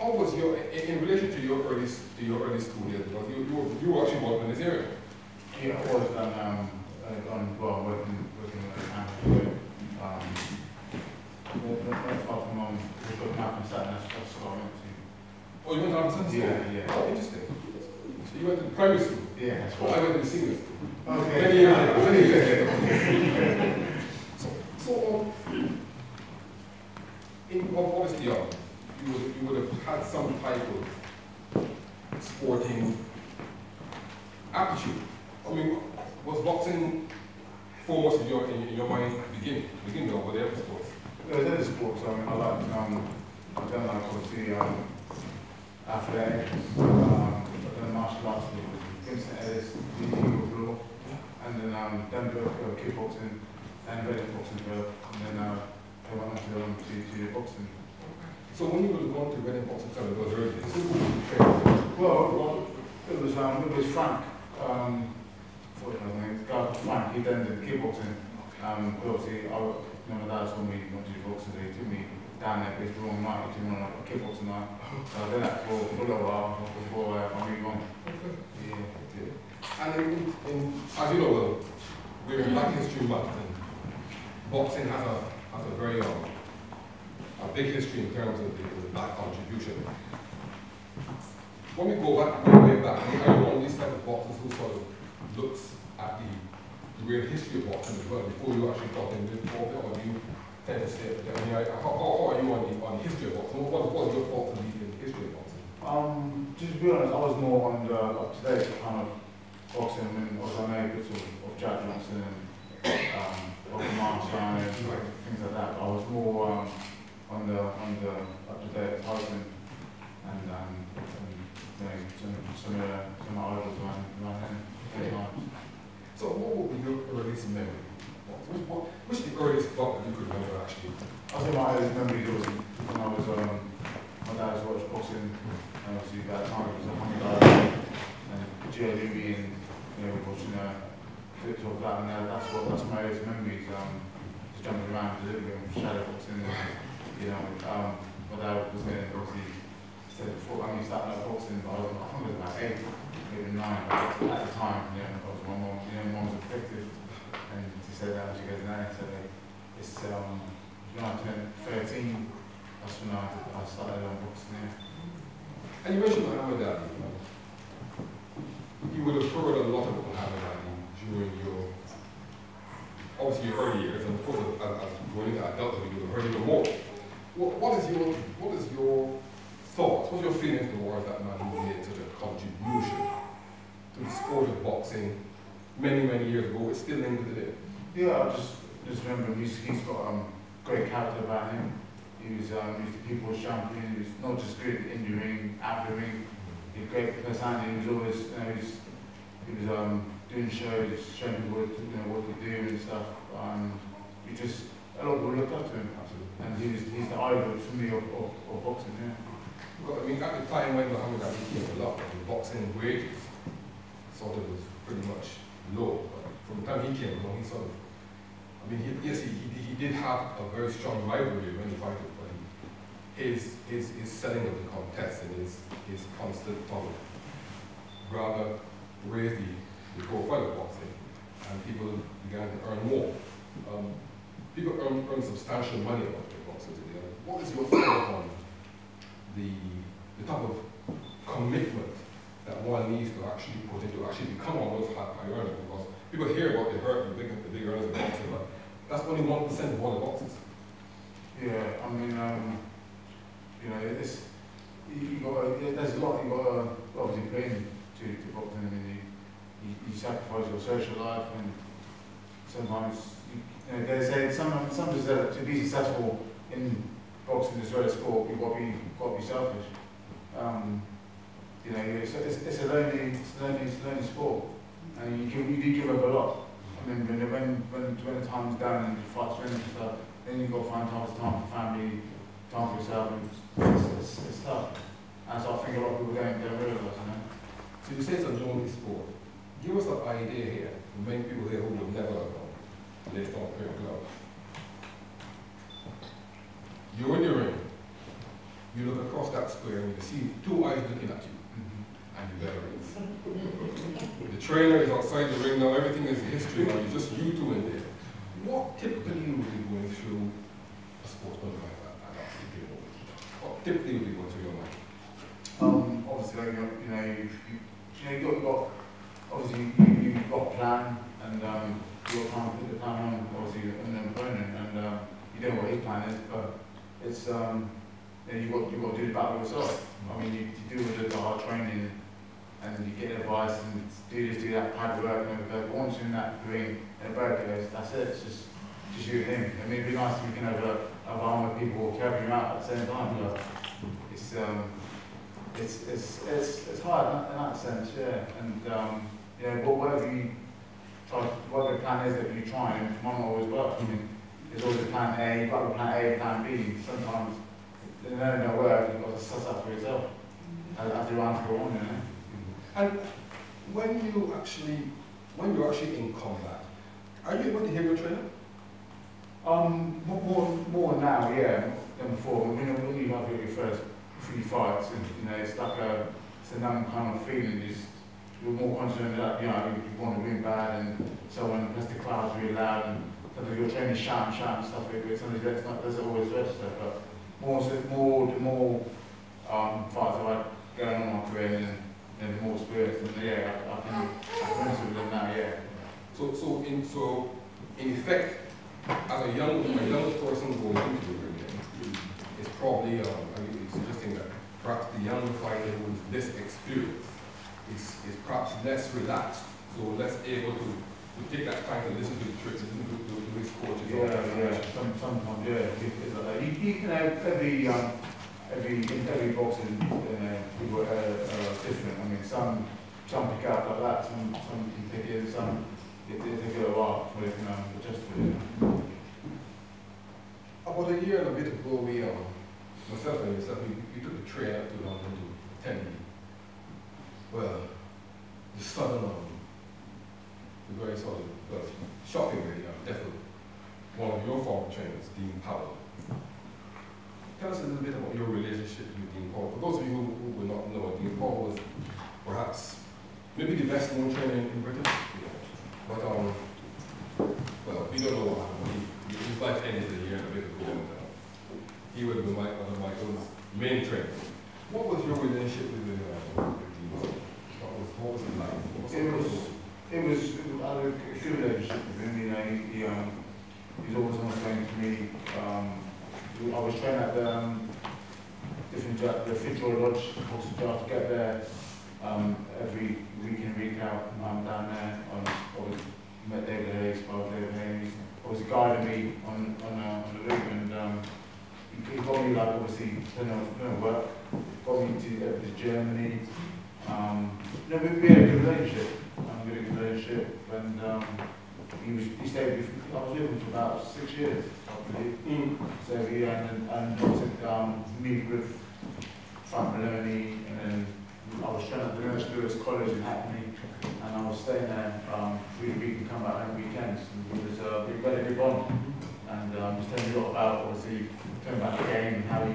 how was your, in relation to your early school years, because you were actually working in this area? Yeah, I was well, working at the time. Not far from we got Malcolm Saturn, that's what I went to. Oh, you went to Alpha School? Yeah. Oh, interesting. So you went to primary school? Yeah, that's Well, I went to senior school. Okay. Many years ago. So, obviously, you would have had some type of sporting aptitude. I mean, was boxing foremost in your mind beginning or whatever sports? It was in the sports. I mean, I liked, I've done like obviously athletics, I've done martial arts, Vincent Ellis, the Eagle Floor, and then kickboxing and Reading boxing club, and then I went on to boxing. So when you would have gone to Reading boxing club, it was early. Who were you training? Well, it was Frank. The guy called Frank. He then did kickboxing. Obviously, my dad told me not to do boxing, so he took me down there. It's the wrong night. He took me on like a kickboxing night. So I did that for a little while before I moved on. Yeah. And as you know, well, we're in Black History Month, and boxing has a very a big history in terms of the black contribution. When we go back, way back, are you one of these type of boxers who sort of looks at the real history of boxing as well before you actually got into it, or do you tend to say, how are you on the history of boxing? What was your thoughts on the history of boxing? Just to be honest, I was more on the up-to-date kind of boxing. I mean, I was on a bit of Jack Johnson and Marshall and things like that. I was more on the up-to-date Tyson and some idols around him. So what would be your earliest memory? Which is the earliest boxer you could remember actually? I think my earliest memory was when I was my dad was watching boxing, and obviously at that time it was a Muhammad Ali and Joe Louis, and watching clips of that, and that's my earliest memories. Just jumping around a little bit of shadow boxing, my dad was getting obviously said before I started out boxing, but I think it was about 8, maybe 9 at the time. My mom was effective, and she said that she goes now. So it's when I turned 13, that's when I started on boxing. Yeah. And you mentioned Muhammad Ali. You would have heard a lot about Muhammad Ali during your, obviously your early years, and of course as going into adulthood you would have heard even more. What is your thoughts? What's your feelings towards that man who made such a contribution to the sport of boxing many years ago? It's still linked today. Yeah, I just remember he's got great character about him. He was the people's champion. He was not just good in the ring, out the ring. He had great personality. He was always, he was doing shows, showing people what to do and stuff. A lot of people looked up to him, and he's the idol for me of boxing. Yeah. Well, I mean, at the time when Muhammad Ali came along, the boxing wages sort of was pretty much low. But from the time he came along, he sort of, he did have a very strong rivalry when he fighted, but his selling of the contest and his constant talent rather raised the profile of boxing, and people began to earn more. People earn substantial money out of boxing today. What is your thought on the type of commitment that one needs to actually put into actually become one of those high earners? Because people hear about the big earners in boxing, but that's only 1% of all the boxers. Yeah, I mean, there's a lot you got to obviously put into boxing. I mean, you sacrifice your social life, and sometimes they say some just say to be successful in boxing as well as sport, you've got to be selfish. It's a lonely sport, and you do give up a lot. I mean, when the time's down and the fight's winning and stuff, then you've got to find time for family, time for yourself, and it's tough. And so I think a lot of people don't realise, So you say it's a lonely sport. Give us an idea here, for many people here who would never have gone, let's not pair of gloves. You're in your ring. you look across that square and you see two eyes looking at you, and you better race. The trainer is outside the ring now, everything is history now, it's just you two in there. What typically would be going through a sportsman like that at that stage? What typically would be going through your mind? Obviously, like, you've got obviously you've got a plan, and you're trying to put the plan on obviously on the opponent, and you don't know what his plan is, but it's you've got to do the battle yourself. I mean, you do the hard training, and you get advice and do this, do that, hard work, and everything. But once you're in that ring and a bird goes, that's it. It's just you and him. I mean, it'd be nice if we can have a arm with people carrying you out at the same time. But it's hard in that sense, yeah. And whatever you try, whatever the plan is that you try, and it might not always work. I mean, there's always a plan A, you've got a plan A, plan B. Sometimes they don't work. You've got to suss up for yourself as the rounds go on, And when you're actually in combat, are you able to hear your trainer? More now, yeah, than before. When you have your first few fights, and it's like it's a numb kind of feeling. You're more concerned that you want to win bad, and so on. Plus the crowd's really loud, and sometimes your trainer's shouting and stuff like that. Sometimes that doesn't always register, but the more fights I've had going on in my career, and the more experience, and yeah, I can wrestle with them now, yeah. So in effect, as a young person going into the ring, it's probably it's suggesting that perhaps the young fighter who is less experienced is perhaps less relaxed, so less able to take that time to listen to the tricks and to his coaches. Yeah. Sometimes, yeah. It's like that. You can have every boxing people are different. I mean, some pick up like that, some can take it, some it take a while before they can adjust to it. About a year and a bit ago, myself and yourself, we took the train up to London to attend the southern the very sort of shocking really, definitely. One of your former trainers, Dean Powell. Tell us a little bit about your relationship with Dean Powell. For those of you who will not know, Dean Powell was perhaps maybe the best known trainer in Britain. But well, we don't know what happened. His life ended a year and a bit ago, and he would have been one of Michael's main trainers. What was your relationship with Dean Powell? What was it like? It was I had a good relationship with him. He was always on the phone to me. I was training at the Fitzroy Lodge, Oxford Jar, to get there every week in, week out. I'm down there. I was met David Hayes, David Hayes. I was guiding me on the loop, and he got me, like, obviously doing work. Got me to Germany. We had a good relationship. And he stayed with me. I was with him for about 6 years, I believe. So and also moved with Frank Maloney, and then I was training at the Nurse Lewis College in Hackney, and I was staying there 3 weeks and come back home weekends. And it was we had a good bond, and just telling me a lot about obviously turning back the game and how he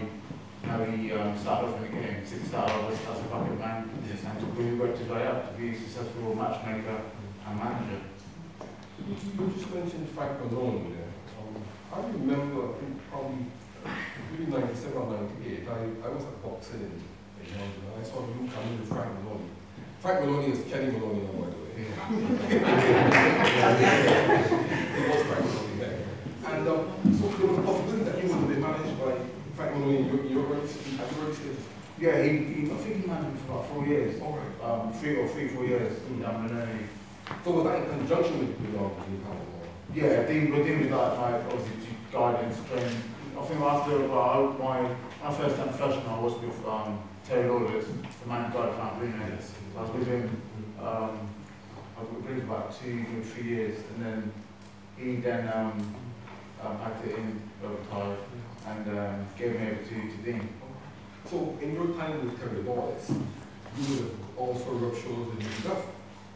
started off in the game. 6 stars as a bucket man, and really worked his way up to be a successful matchmaker and manager. You just mentioned Frank Maloney there. I remember, I think probably maybe 97 or 98, I was at boxing in London, and I saw you coming with Frank Maloney. Frank Maloney is Kenny Maloney now, by the way. He was Frank Maloney there. And so there was a possibility that you would have been managed by Frank Maloney at your early stage. Yeah, I think he managed me for about 4 years. All right. 4 years. So was that in conjunction with Dean Powell? Yeah, Dean was like obviously guidance, training. I think after my first time professional, I was with Terry Lawless, the man who guided Frank Bruno. Yes. So I was with him. I was with him for about 2 or 3 years, and then he then packed it in, retired, and gave me over to Dean. So in your time with Terry Lawless, you would have also rubbed shoulders with Mickey Duff.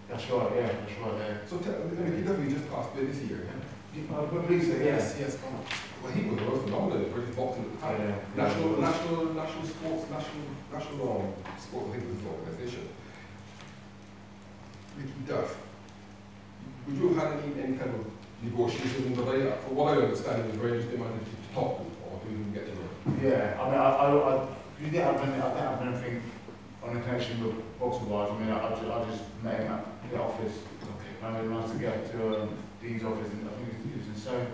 That's right, yeah, that's right, yeah. So Mickey Duff, you just passed away this year, yeah? Please say Yes, yes. Well, he was phenomenal in British boxing at the time. Yeah. National sports, national sports, I think was his organisation. Ricky Duff. Would you have had any kind of negotiations? But from what I understand, it was very just demanded to talk to, or to even get to know. Yeah, I mean, you didn't have anything on a connection with boxing wise. I mean, I just met him at the office. Okay. And we managed to get to Dean's office, and I think he was in Soho.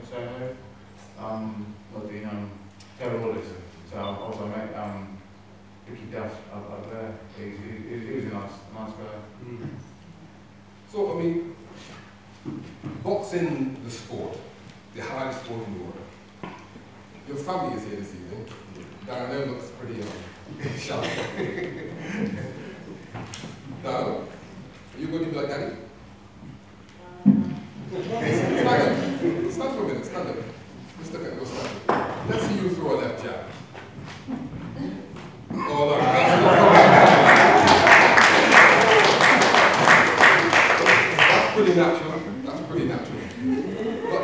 Terry Wallace. So I also met Ricky Duff up there. He was a nice guy. Mm. So, I mean, boxing, the sport, the hardest sport in the world. Your family is here this evening. Darnell looks pretty sharp. Darnell, are you going to be like Daddy? Stand for a minute, stand up. Just look at your stand. Let's see you throw a left jab. Oh, look, that's pretty natural. That's pretty natural. But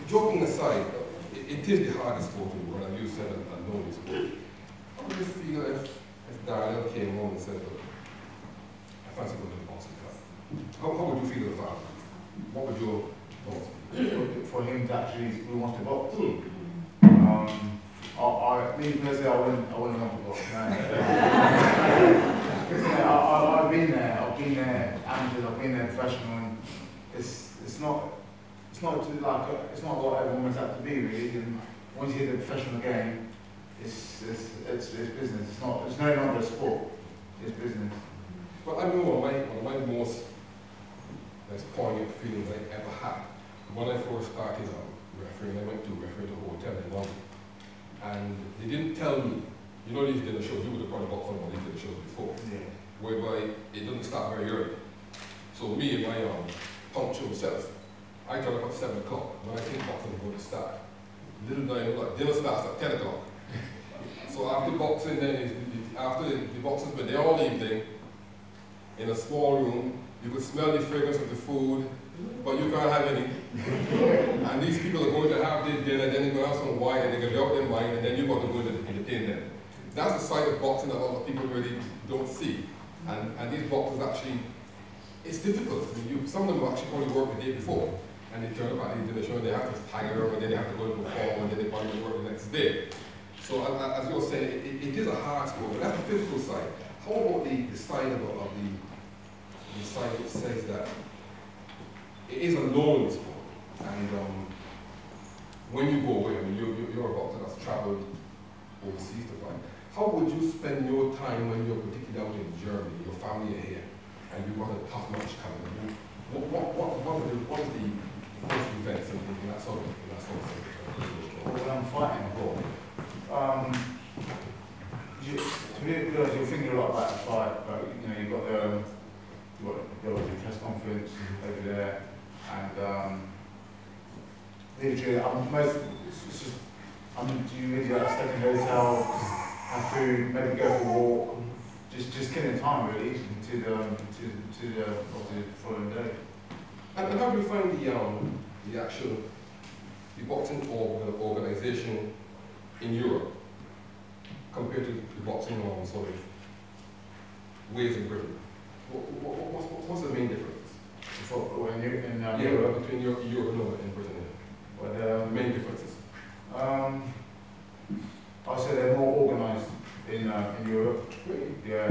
joking aside, it is the hardest sport in the world, and you said I know this sport. How would you feel if Darnell came home and said, look, I fancy going to the boxing club? How would you feel about that? What would your thoughts be? For him to actually want to box. Me personally, I wouldn't want to box. No. I've been there, amateur, I've been there professional, and it's not what everyone wants that to be really. And once you hit the professional game, it's business. It's no longer a sport. It's business. Well, I remember one of my most poignant feelings I ever had when I first started refereeing. I went to referee at a hotel in London, and they didn't tell me. You know, these dinner shows, you would have probably boxed on one of these dinner shows before, Yeah. whereby it doesn't start very early. So me and my punctual self, I turn up at 7 o'clock when I think boxing is going to start. Little do I know that dinner starts at 10 o'clock. So after boxing, after the boxing's been there all evening, in a small room, you could smell the fragrance of the food, but you can't have any. And these people are going to have this dinner, then they're going to have some wine, and they're going to be out their mind, and then you've got to go and entertain them. That's the side of boxing that a lot of people really don't see. And these boxers actually, it's difficult. I mean, some of them actually probably work the day before, and they turn up at the dinner show, and they have to tire, and then they have to go to perform, and then they probably work the next day. So as you're saying, it is a hard sport, but that's the physical side. How about the side of the side that says that it is a lonely sport, and when you go away, I mean, you're a boxer that's travelled overseas to fight. How would you spend your time when you're particularly out in Germany, your family are here, and you've got a tough match coming? What is the events in that sort of thing? When I'm fighting abroad, to be honest, you're thinking a lot about the fight, but you've got the press conference over there, and literally, you really like stay in a hotel, have food, maybe go for a walk, just killing time really to the following day. And how do you find the actual boxing organisation in Europe compared to the boxing sort of ways in Britain? What's the main difference? In Europe, between Europe and Britain, what are the main differences? I'd say they're more organised in Europe. Really? Yeah,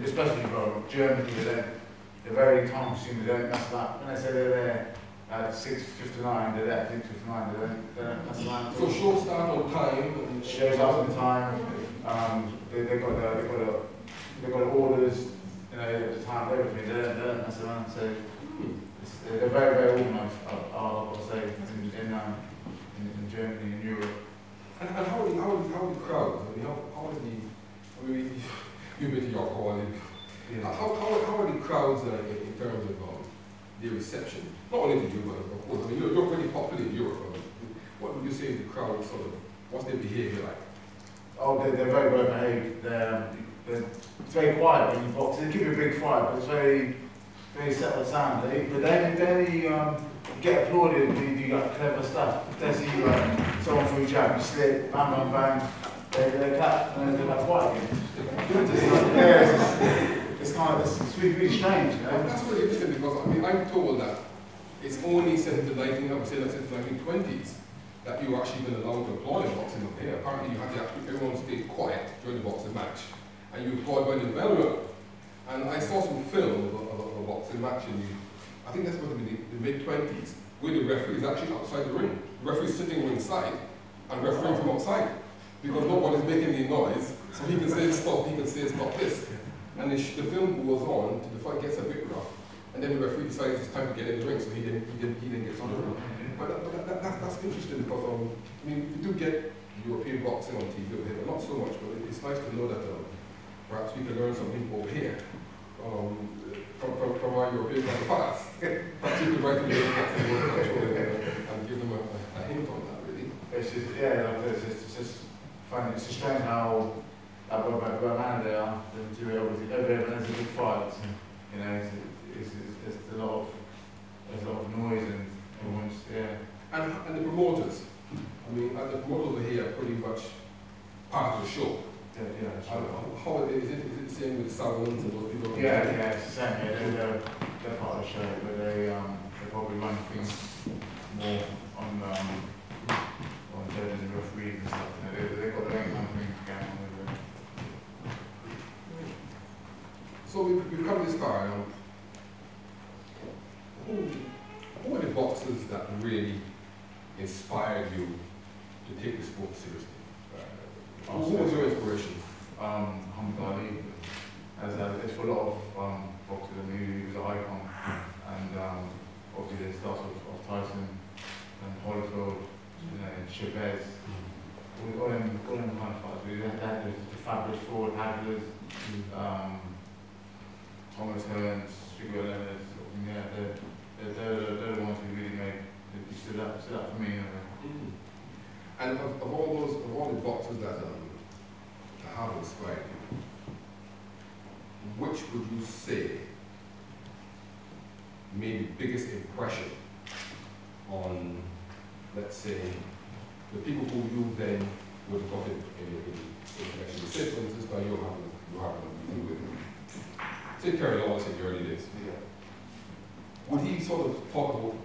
especially Germany, they're very time consuming. They don't mess about. When they say they're there at 6:59, they're there at 6:59. They don't mess about. So shows start on time. And shows up on time. They've got orders. At the time, everything. They don't mess around. So they're very, very organised. I'll say in Germany, in Europe. And how are the crowds? I mean, how is you've been to York Hall. Yeah. How are the crowds in terms of their reception? Not only to you, but of course, I mean, you're pretty popular in Europe. What would you say is the crowd sort of, what's their behaviour like? Oh, they're very well behaved. It's very quiet when you box. They give you a big fight, but it's very, very settled sound. But then get applauded, you got clever stuff. They see you someone through jab, you slip, bang, bang, bang, they clap, and then they clap white again. It's kind of, it's really, really strange, you know? That's really interesting because, I mean, I'm told that it's only since the 1920s that you were actually been allowed to applaud in boxing up here. Apparently you had to actually, everyone stayed quiet during the boxing match, and you applaud by the bell rung. And I saw some film of a boxing match in I think that's going to be the mid-20s, where the referee is actually outside the ring. The referee is sitting ringside and refereeing from outside, because nobody's making any noise, so he can say stop, he can say stop this. And the film goes on till the fight gets a bit rough, and then the referee decides it's time to get in the ring, so he didn't get on the ring. But that's interesting because I mean, we do get European boxing on TV over here, but not so much. But it's nice to know that perhaps we can learn something over here from our European counterparts. Perhaps you could write to the and give them a hint on that, really. It's just, yeah, like it's just funny. It's just strange how where man they are. The two obviously everyone has a big fight. You know, it's a lot of there's a lot of noise and everyone's And the promoters. I mean, the promoters over here are pretty much part of the show. Yeah, how is it the same with the sounds and those people? Yeah, it's the same. Yeah, they're part of the show, but they probably run things more on judges and referees and stuff. You know, they've got their own kind of thing going on with them. So we've come this far. Who are the boxers that really inspired you to take the sport seriously? Who was your inspiration? Muhammad Ali. There's a lot of boxers. I mean, he was an icon, and obviously there's lots of Tyson and Holyfield, you know, Chavez. All them kind of fighters. We had the fabulous forward handlers, Thomas Hearns, Sugar Leonard. Yeah, they're the ones who really stood up for me. And of all the boxers that have inspired you, which would you say made the biggest impression on, let's say, the people who you then would have got in connection? Say, for instance, now you have a meeting with him. Say Kerry Lawless in the early days. Yeah. Would he sort of talk about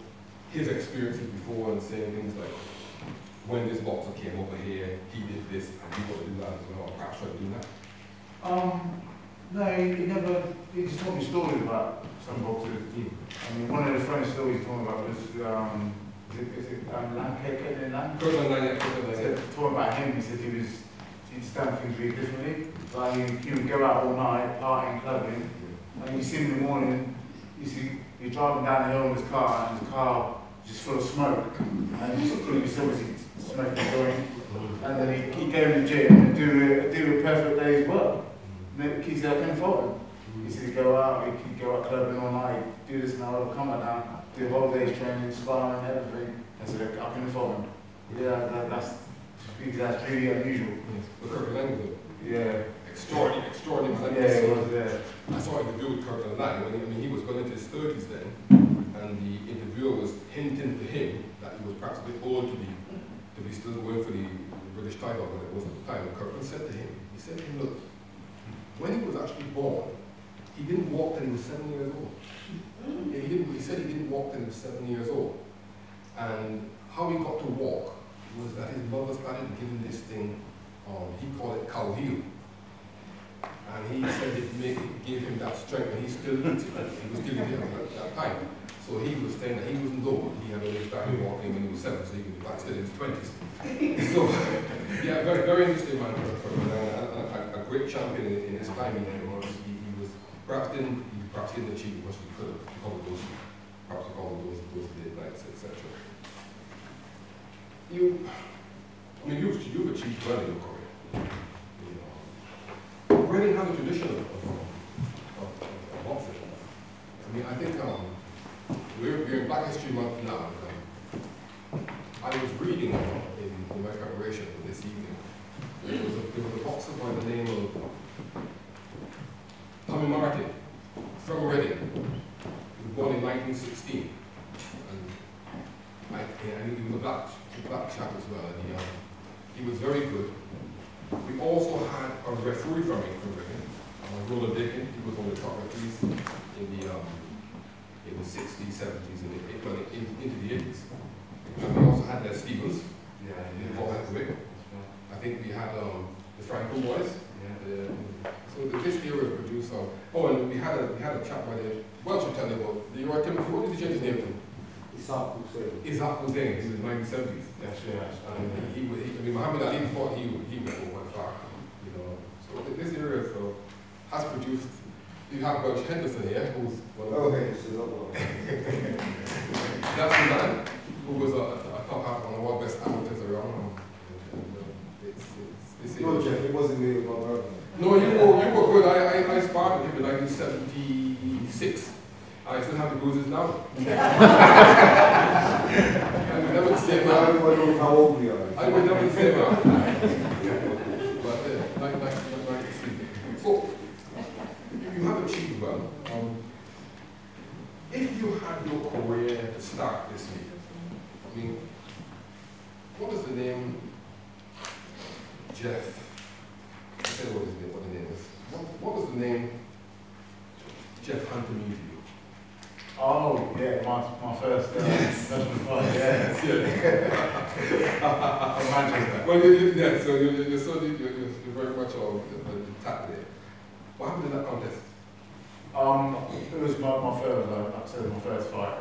his experiences before and saying things like, when this boxer came over here, he did this, and he wanted to do that as well, or perhaps try to do that? No, he never. He just told me stories about some boxers. I mean, one of the funny stories he told me about was Kirkland Lang. He said, talking about him, he said he'd done things really differently. Like he would go out all night, partying, clubbing, and you see him in the morning. You see you're driving down the hill in his car, and his car just full of smoke, and you could still see smoke going. And then he'd go in the gym and do a perfect day's work. He said, I couldn't fault him. He said he'd go out clubbing all night, do this and that, come down, do the whole day's training, sparring, everything. I said, I couldn't fault him. Yeah, that's really unusual. But Kirkland Lang, yeah. Extraordinary. Yeah, it was, yeah. I saw an interview with Kirkland Lang. He was going into his 30s then, and the interviewer was hinting to him that he was perhaps a bit old to be still going for the British title when it was at the time. And Kirkland said to him, look, when he was actually born, he didn't walk till he was 7 years old. Yeah, he said he didn't walk till he was 7 years old. And how he got to walk was that his mother started giving this thing, he called it cow heel. And he said it gave him that strength, and he still eats it. He was still young at that time. So he was saying that he wasn't old. He had only started walking when he was 7, so he could be back still in his 20s. So, yeah, very, very interesting man, a great champion in his time. He was perhaps didn't achieve much he could have because of those late nights, etc. You've achieved well in your career. Reading has a tradition of boxing. I mean, I think we're in Black History Month now. I was reading in my preparation for this evening. There was a boxer by the name of Tommy Martin from Reading. He was born in 1916. And and he was a black chap as well, and he was very good. We also had a referee from England, Roland Bacon. He was one of the top referees in the 60s, 70s, and into the 80s. And we also had Les Stevens. In Fort Rick. I think we had the Franco boys. So this era produced. And we had a chap by the Welsh Italian about the Timothy. What did he change his name to? Isaac Hussein. He was in the 1970s. I mean, Muhammad Ali thought he went far. You know. So this era has produced. You have Welsh Henderson here, who's that's the man who was one of our best amateurs around. No, Jeff, it wasn't me about her. No, you were good. I sparred with him in 1976. I still have the bruises now. I would never say that. I don't know how old we are. I would never say that. But nice to see. So, you have achieved well. If you had your career to start this week, I mean, what is the name? Jeff. I tell you what the name is. What was the name Jeff Hunter mean to you? Oh, yeah, my first professional fight, Yes. From Manchester. Well, you're very much the tap there. What happened in that contest? It was my first, like I said, my first fight.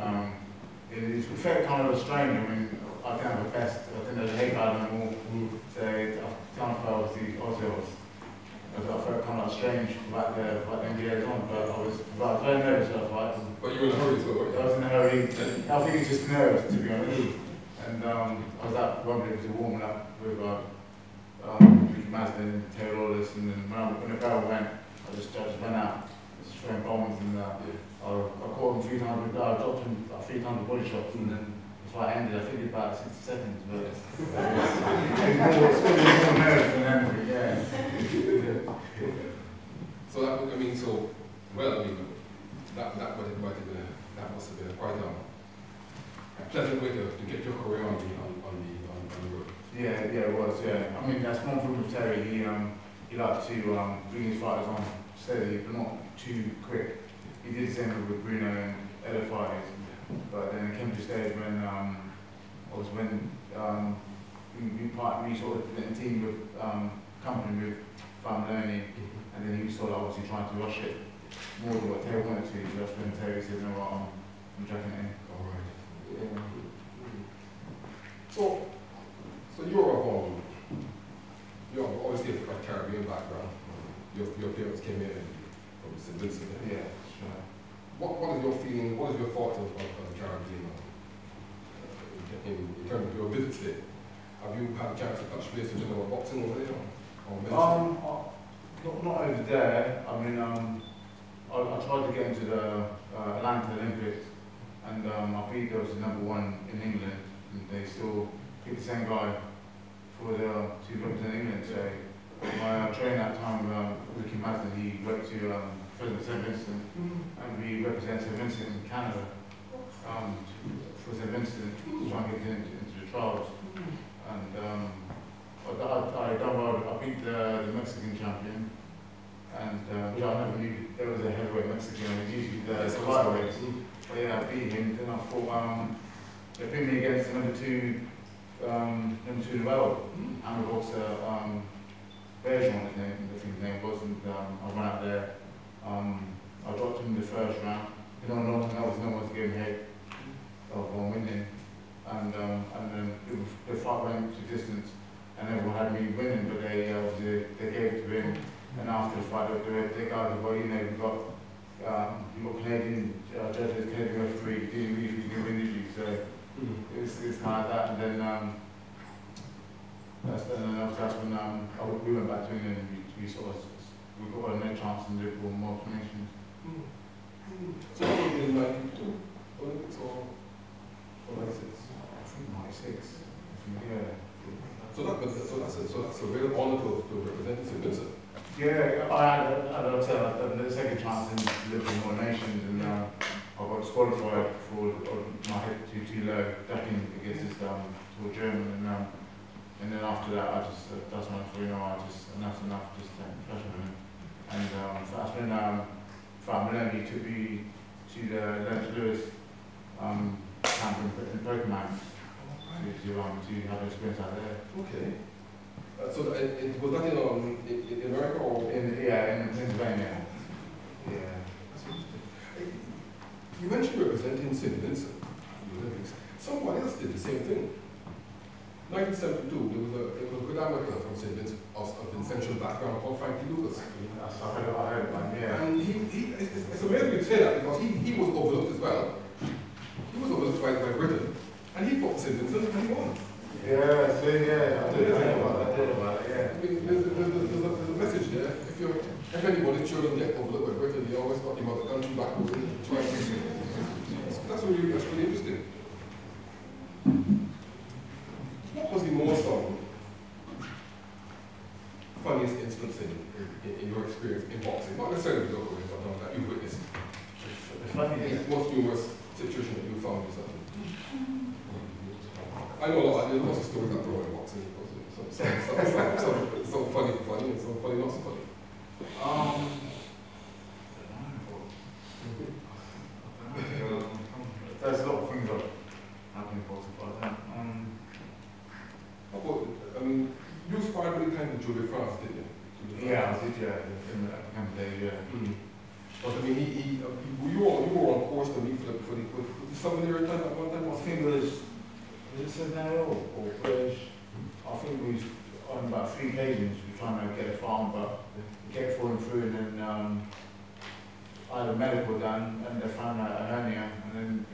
It felt kind of strange. I mean, I didn't have a best. I think there's a hate guy who say I kind of felt the Ozios. I felt kind of strange about the NBA on, but I was very nervous about the fight. But you were in a hurry, so what? I was in a hurry. I think it's just nerves, to be honest. And I was at Wembley to warming up with Ricky Maslin, Terry Lawless, and then when the bell went, I just went out, just throwing bombs, and I caught him 3 times. I dropped him 3 times with body shots, and then the fight ended. I think it about 60 seconds, but it's more nerves than anything. Yeah. So that I mean, that must have been quite a pleasant way to get your career on the road. Yeah, it was. Yeah, I mean that's one thing with Terry. He liked to bring his fighters on steady, but not too quick. He did the same with Bruno and other fighters. But then it came to a stage when we sort of did a team with company with Familoni, and then he was sort of obviously trying to rush it more than what Terry wanted to. So that's when Terry said, "No, I'm jacking it in." All right. Yeah. So you're obviously a Caribbean background. Your parents came here from St. Vincent. Yeah, sure. What is your feeling? What is your thoughts of the Caribbean in terms of your visit today? Have you had a chance to touch base with general boxing over there? Not over there. I mean, I tried to get into the Atlanta Olympics, and I beat those #1 in England, and they still picked the same guy to represent England. So my trainer at the time, Ricky Maslin, he went to President St. Vincent, and we represent St. Vincent in Canada for St. Vincent to try and get into the trials. And I done well. I beat the Mexican champion, and which I never knew there was a heavyweight Mexican. It was usually the flyweight. But yeah, I beat him. Then I thought they put me against the number two in the world, and we also Bergeron, I think his name was, and I went out there. I dropped him in the first round. You know, no one was giving hate of winning, and then the fight went to distance, and everyone had me winning, but they gave it to him. And after the fight, they guys were, well, you know, we got Canadian judges, Canadian referee, didn't really win, did you? So it's kind of that, and then that's when we went back to England, and we got another chance in Liverpool, more nations. So what was it in 92? Olympics or 96? I think 96. Yeah. So that's a real honour to represent St. Vincent. Yeah, I had the second chance in Liverpool more nations, and I got was qualified for my head too low, ducking against this for German, and then after that I just that's my enough's enough, just freshman, and that's when Millennium took me to the Leonard Lewis camp in Pokemon to have an experience out there. Okay. So it was that in America or in Pennsylvania. Yeah. You mentioned representing St. Vincent. Someone else did the same thing. 1972, there was a good amateur from St. Vincent of Vincentian background called Frankie Lucas. I heard about him, yeah. And it's amazing to say that because he was overlooked as well. He was overlooked by Britain, and he fought for St. Vincent and he won. Yeah, so yeah, I did about it, yeah. I mean, there's a message there. If anybody's children get overlooked by Britain, you always got your mother country back home and try to fix it. That's really interesting. What was the most funniest instance in your experience in boxing? Not necessarily the doctor, but that you've witnessed. The funniest, most humorous situation that you found yourself in. I know there's lots of stories that go in boxing. Some funny and some funny not so funny. There's a lot of things that happen in boxing, but How about, you sparred with the time with Julie France, didn't you? yeah, I did, yeah, in the camp day, yeah. But you were on course to meet for the somebody at one time? I think it was it Centennial or British? I think we was on about 3 occasions we were trying to get a farm, but it kept falling through, and then I had a medical done, and they found out a hernia, and then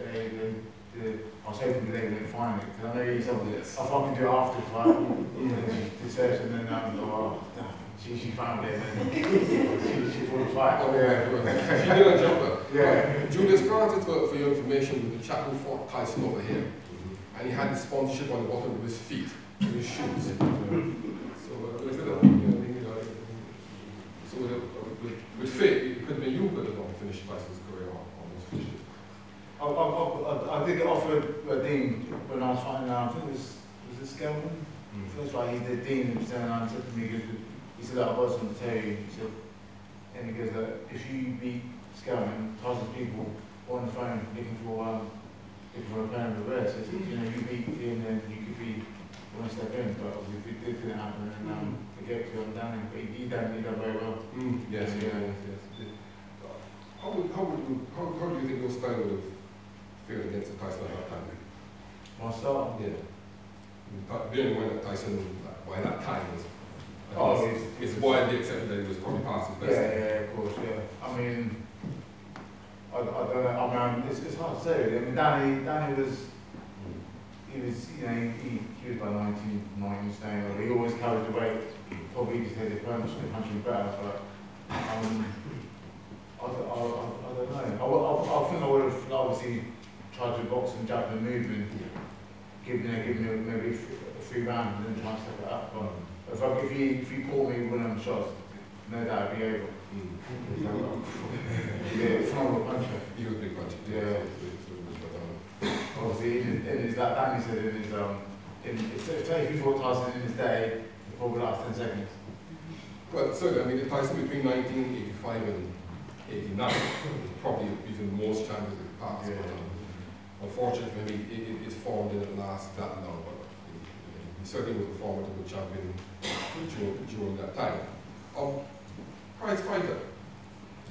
I was hoping they wouldn't find it, because I know you said this. I thought I could do it after the fight, the session, and then she found it, and she fought the fight. Oh, yeah. She did a jumper. Yeah. Julius started for your information with the chap who fought Tyson over here. And he had the sponsorship on the bottom of his feet, with his shoes. So with fate, it could have been you could have finished Tyson's career or almost finished it. I did get offered a Dean when I was fighting now. I think it was it Skelman? That's why he did Dean, and he turned around and said to me, he said, I was going to tell you, he said, and he goes, if you beat Skelman, thousands of people on the phone looking for a plan of the rest. So, you beat him, then you could be one step in, but obviously if it didn't happen, and forget to go down, but he done very well. Yes. How do you think your style would have fared against Tyson at that time? My style? Yeah. Bearing in mind that Tyson, by that time, it's widely accepted that he was probably past his best. Yeah, of course, yeah. I mean, I don't know. It's hard to say. I mean, Danny was. He was about 19 stone. He always carried the weight. Probably just had the punch better, but I don't know. I think I would have obviously tried to box and jump the movement, give me maybe 3 rounds and then try and step it up. But if you caught me with them shots, no doubt I'd be able. Yeah, phenomenal puncher. He was a big puncher. Yeah. Obviously, like Danny said, if he fought Tyson in his day, it probably last 10 seconds. Well, certainly, the Tyson between 1985 and 89 was probably even the most champions of the past. Yeah. But, unfortunately, I mean, it's formed didn't last that long, but he certainly was a formidable champion during that time. Prize fighter.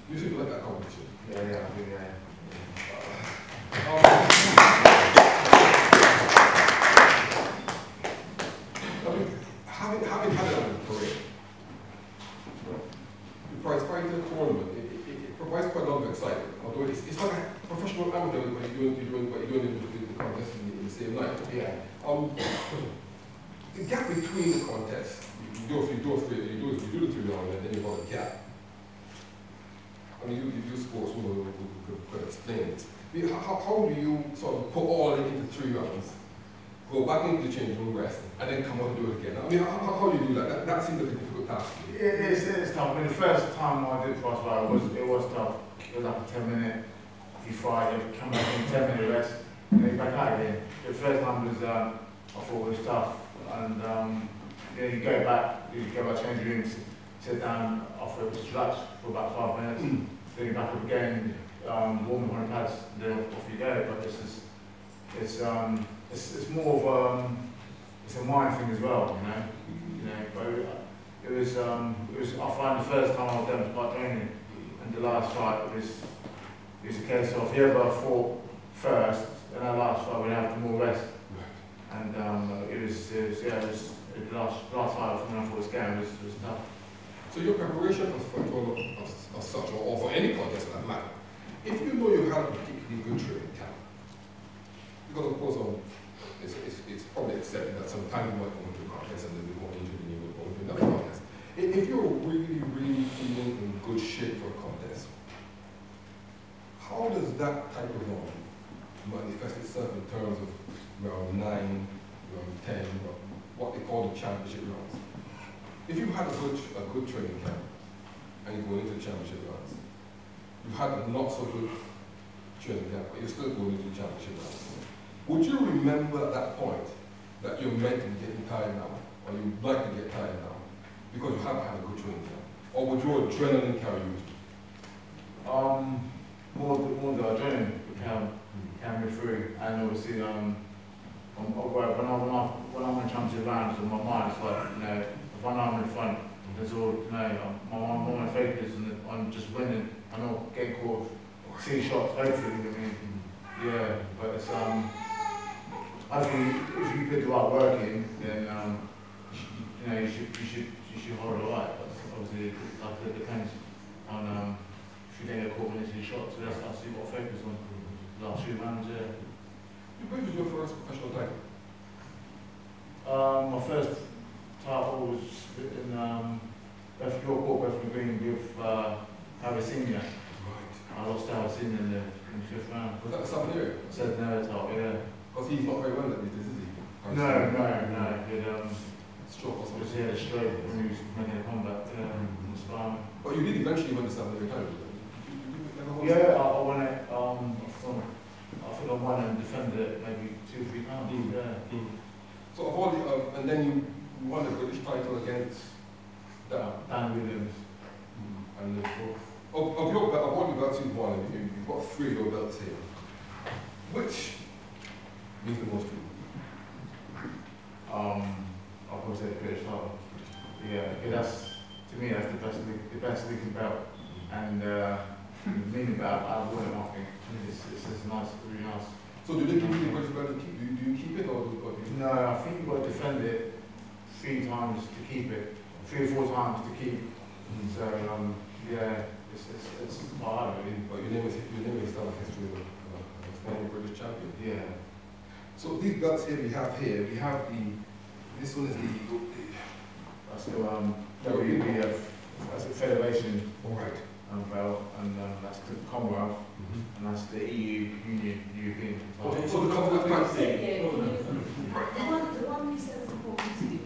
You seem to like that competition. Yeah. Having had a career, the prize fighter tournament, it provides quite a lot of excitement. Although it's like a professional amateur when you're doing the contest in the same night. Yeah. The gap between the contests, you do the 3 round and then you've got a gap. I mean, you sportsmen who could explain it. How do you sort of put all into 3 rounds, go back into the changing room, rest, and then come out and do it again? I mean, how do you do that? That seems like a difficult task. It's tough. I mean, the first time I did prize fight, it was tough. It was like a 10-minute you fight, you come back in 10-minute rest, and then you're back out again. The first time was, I thought was tough, and then you go back, change rooms, sit down, after just relax for about 5 minutes, then you're back up again, warm up on the pads, then off you go. But it's more of it's a mind thing as well, you know. But it was I find the first time I was done Sprott training and the last fight it was a case of whoever fought first and that last fight would have more rest. And it was the last fight when I thought was going was tough. So your preparation for of such or for any contest for that matter, if you know you have a particularly good training camp, because of course it's probably accepted that sometimes you might go into a contest and then be more injured than you would go into another contest. If you're really, really feeling in good shape for a contest, how does that type of run manifest itself in terms of round 9, round 10, what they call the championship rounds? If you had a good training camp and you go into the championship rounds, you've had a not so good training camp, but you're still going into the championship rounds. Would you remember at that point that you're mentally getting tired now, or you'd like to get tired now, because you haven't had a good training camp? Or would your adrenaline carry you? More the adrenaline carry me through, and obviously when I'm in championship rounds, in my mind it's like, you know, if I know I'm in front, there's all, you know, my focus and I'm just winning. I'm not getting caught, see shots, hopefully. I mean, yeah, but it's I think if you put the right work in, then you know you should hold it right. But obviously, it depends on if you don't get caught when you see shots. So that's what I focus on. The last few rounds, yeah. When was your first professional title? My first title was in Beth York Court, Beth Green with Harry Senior. Right. I lost to Harry Senior in the 5th round. Was that the Southern area? Said no title, yeah. Because he's not very well at this, is he? No. It Stroke or something. was a stroke when he was making a comeback in the spine. But you did eventually win the Southern area title, didn't you? Yeah, I won it. I think I won and defended it maybe 2 or 3 times. Yeah. So of all the, and then you won the British title against Dan Williams. And of all the belts you've won, you've got 3 of your belts here. Which means the most to you? I'll probably say the British title. Yeah, to me that's the best we can belt. And the meaning about I've won it, I think. It's nice, really nice. So do they give you the British belt to keep? Do you keep it or do you? No, I think you've got to defend it 3 times to keep it, 3 or 4 times to keep. So yeah, it's hard really. But your name is still a history of a former British champion. Yeah. So these belts here we have this one is That's the WBF, that's the Federation alright. Belt, and that's the Commonwealth, and that's the EU European. So the Commonwealth belts. The one you said was important to you.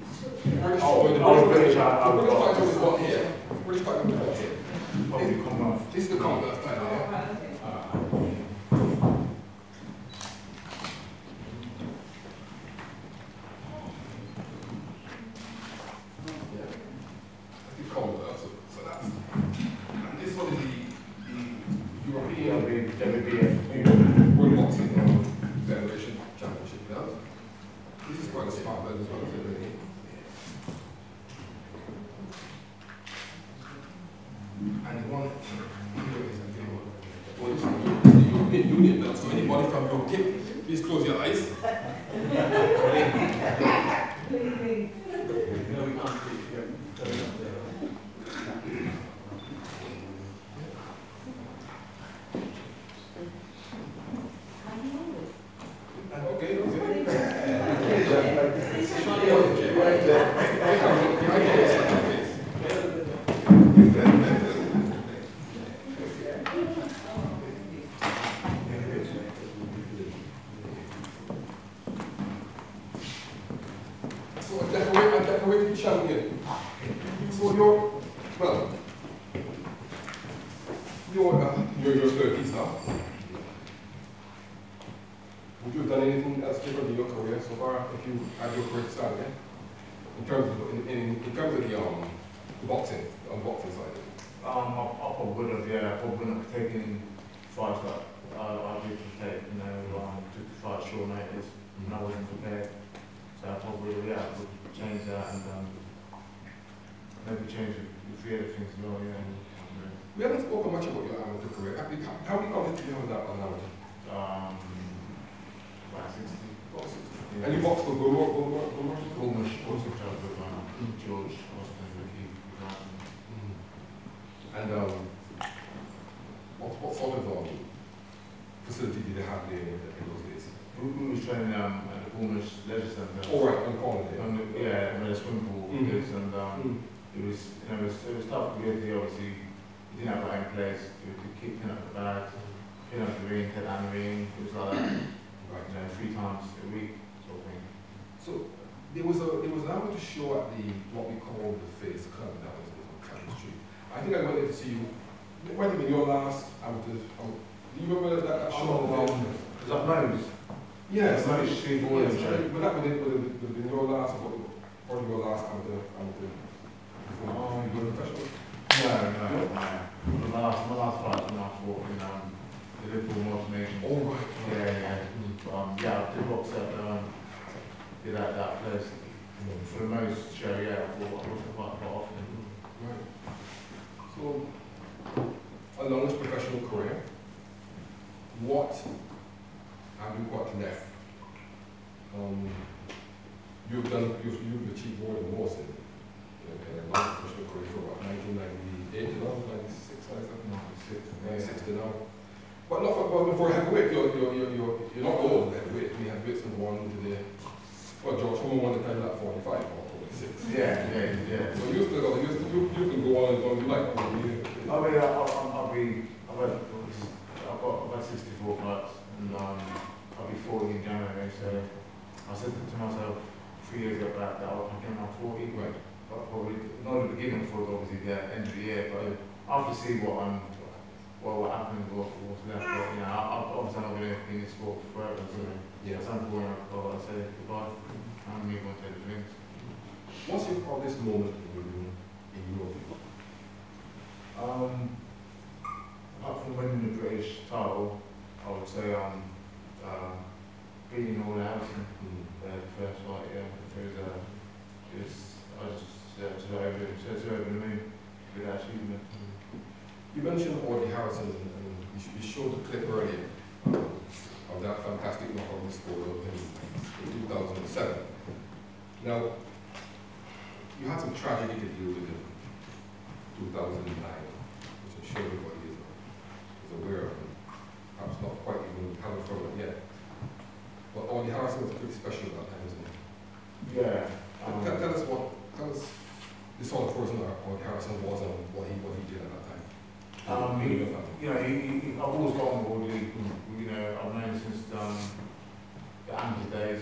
The British title is what here? British title is what here? the Commonwealth. This is the Commonwealth title, yeah? So that's, and this one is the European WBF. World Boxing Federation Championship belt. This is quite a smart belt as well, isn't it? And the one here is the European Union belt. So anybody from your kit, please close your eyes. So a decorated champion. So you're 30s now. would you have done anything else different in your career so far if you had your career start again? In terms of in terms of the boxing, on boxing side. I probably would have, yeah, I probably wouldn't have taken fights that I did to take, you know, took the fight short notice and I wasn't prepared. So I probably, yeah, I would change that and maybe change a few other things as well, yeah. We haven't spoken much about your amateur career. How do you come to be on that on amateur? About 60. About 60. Yeah. And you boxed for Gulmer? Also tried with George, Austin, Ricky, And what sort of facility did they have there in those days? we was training at the Bournemouth Leisure Centre. Oh, right, on the corner there. Yeah, where the swimming pool is, and it was, you know, it was tough to get there, obviously. You didn't have that in place to keep pin up the bags, pin up the ring, take down the ring. It was like that, Right. you know, 3 times a week sort of thing. So there was an amateur show at the what we call the Face Club that was on Cannon Street. I think I went there to see you. It might have been your last amateur. Do you remember that show? Was that Nose? Yes. Nose Street Boiling Show. But that would have been your last, probably your last amateur before you were professional. No. My last fight was when I fought in the Liverpool North Nation. Oh, right. Yeah. Yeah, I did box at did that place. For the most show, yeah, I fought quite often. Right. So, along this professional career, what have you got left? You've achieved more than most in a long professional career for what, 1998 now, 96, I think. 96 to now. But not for heavyweight, you're not old heavyweight. We have weights from 1 to the, well, George Foreman won the title at 45 or 46. Yeah. So you can go on as long as you like. I've got 64 fights and I'll be 40 in January, so I said to myself 3 years ago back that I came out 40, Right. but probably not at the beginning for obviously the end of the year, but I'll have to see what happens, what's left, but you know, obviously I'm not going to be in this sport forever, so at some point I'll say goodbye and move on to the things. What's your proudest moment in your view? Apart from winning the British title, I would say beating all out the first fight, yeah. I was over the moon with that achievement. You mentioned Audie Harrison, and you showed the clip earlier of that fantastic knockout he scored in 2007. Now, you had some tragedy to deal with in 2009, which I'm sure everybody is aware of, and perhaps not quite even recovered from it yet. But Audie Harrison was pretty special at that time, isn't he? Yeah. Tell us the sort of person that Audie Harrison was and what he did at that time. I've always got on board League. You know, I've known since the amateur days.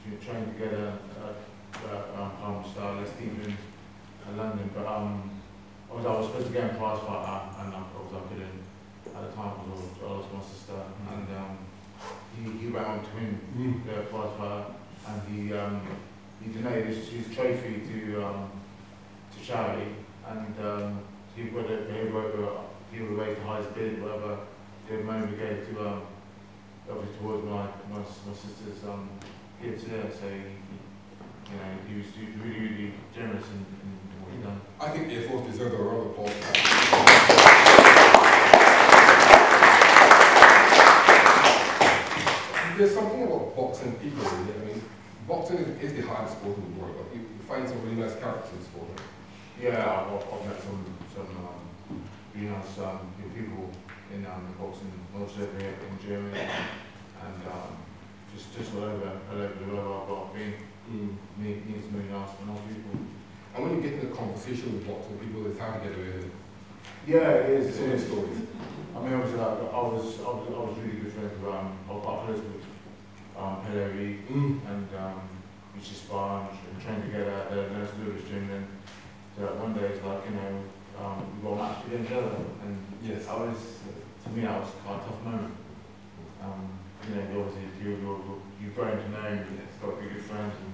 We trained together at Palmer Star, Les Stevens, London. But I was supposed to go and prize fight, and I couldn't. At the time, I lost my sister, and he went on to win the prize fight, and he donated his trophy to charity, and he would raise the highest bid, whatever the money we gave to obviously towards my sister's kids there. So he was really generous in what he done. I think the Air Force deserve a round of applause. There's something about boxing people, really. I mean, boxing is the hardest sport in the world, but you find some really nice characters in the sport. Yeah, I've met some really nice people in the boxing, mostly over here in Germany, and just all over the world I've been. Meeting some really nice people. And when you get in a conversation with boxing people, it's hard to get away with it. Yeah, it is. It's all stories. I mean, obviously, I was really good friends with I was quite close with Pellery, and we used to spar and train together at the Nurse Lewis gym. And so one day it's like, we got a match against each other, and to me that was quite a tough moment. Obviously you're got him to know him, started to be good friends and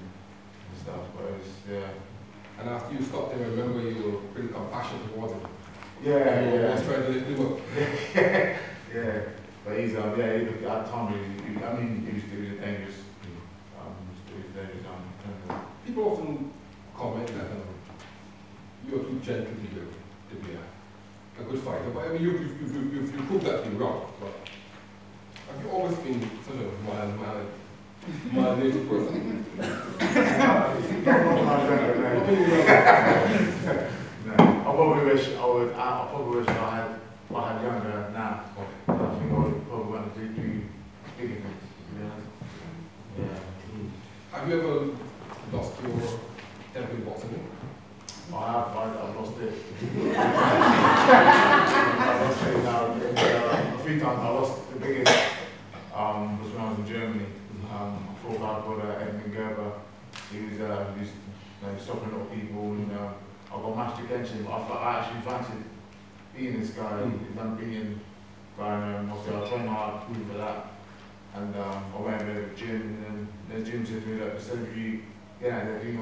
stuff. But it was, yeah. And after you stopped him, I remember you were pretty compassionate towards him. Yeah, You were yeah. always trying to lift him up. Yeah. But he's, yeah, at times, I mean, he was a dangerous, People often comment that you're too gentle to be a good fighter, but I mean, you've proved that to be wrong. But have you always been sort of mild-mannered person? No, I probably wish I had younger now. I think I would probably want to do bigger things, to be honest. Yeah. Have you ever lost your temper in boxing? I've lost it. I lost it now. A few times I lost the biggest was when I was in Germany. I fought a guy called Edmund Gerber. He was stopping a lot of people, and I got matched against him. I actually fancied beating this guy. He'd done beating guy, and obviously I trained hard for that. And I went over to the gym, and then the gym said to me, look, instead of you getting out there, you're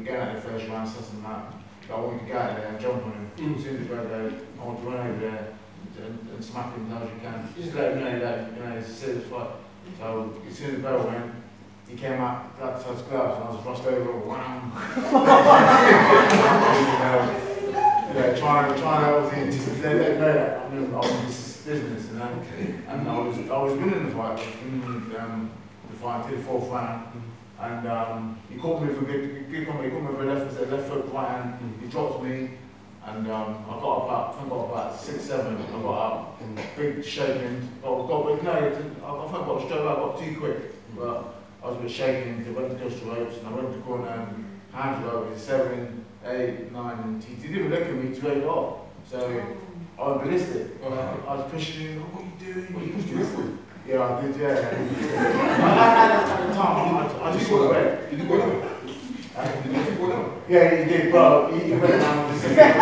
getting out of the first round, such and that. I want you to get out there and jump on him. As soon as the guy goes, I want to run over there and smack him as hard as you can. Just let him know that it's a serious fight. So as soon as the bell went, he came out, got to touch gloves, and I was rushed over, wham! Trying to obviously just let him know that I was in this business, and I was winning the fight. I was winning the fight until the fourth round. And he caught me for good comedy. He caught me for left foot, right hand. He dropped me, and I got about 6-7. I got up, big shaking. I think I got straight away. I got too quick, but I was a bit shaking. I went across the ropes, and I went to the corner. Hands were over 7, 8, 9, and he didn't even look at me to break it off. So I was ballistic. I was pushing him. What are you doing? Well, you pushed your foot. Yeah, I did, yeah. At the time, I just got away. Did you go down? Did you go down? Yeah, he did, but he went down with the second.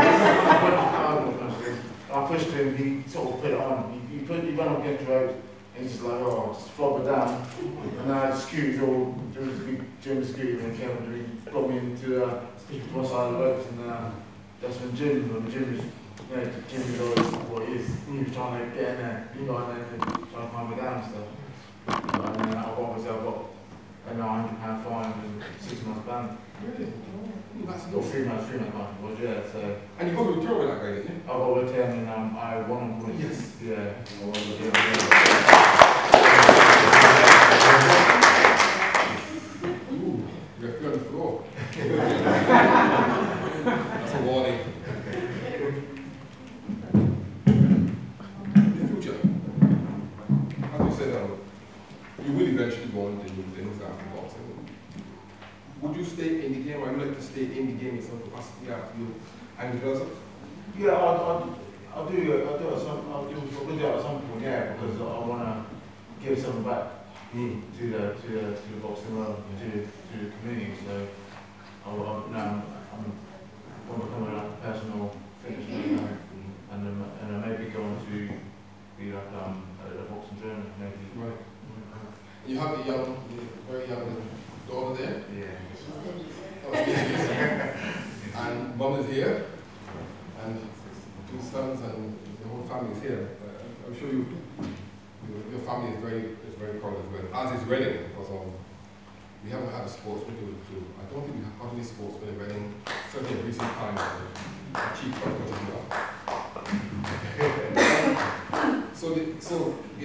I pushed him, he sort of put it on. He went up against the ropes, and he's just like, oh, just flop it down. And I scooted all, there was a big gym scooter, and he came and he got me into one side of the ropes, and that's when the gym is, the gym is always what it is. He was trying to get in there, he got in there, and trying to calm me down and stuff. And then I got a £900 fine and 6 months ban. Really? That's Or 3 months was, yeah, so. And you probably returned with that guy, didn't you? I got with him, and I won him. Yes. Yeah, I won with him. Ooh, you're on the floor. That's a warning. In the future, as you said, you will eventually go on to do things after boxing. Would you stay in the game, or would you like to stay in the game in some capacity after you hang the gloves up? Yeah, I'll do it at some point, yeah, because I want to give something back to the boxing world, to the community. So I'm going to become a personal fitness trainer, and maybe go on to be like a boxing trainer, maybe. Right. You have a very young daughter there? Yeah. Oh, yes. And mom is here, and 2 sons, and the whole family is here. I'm sure your family is very proud as well, as is Reading, because we haven't had a sportsman I don't think we have had any sportsmen in Reading, certainly in recent times, cheap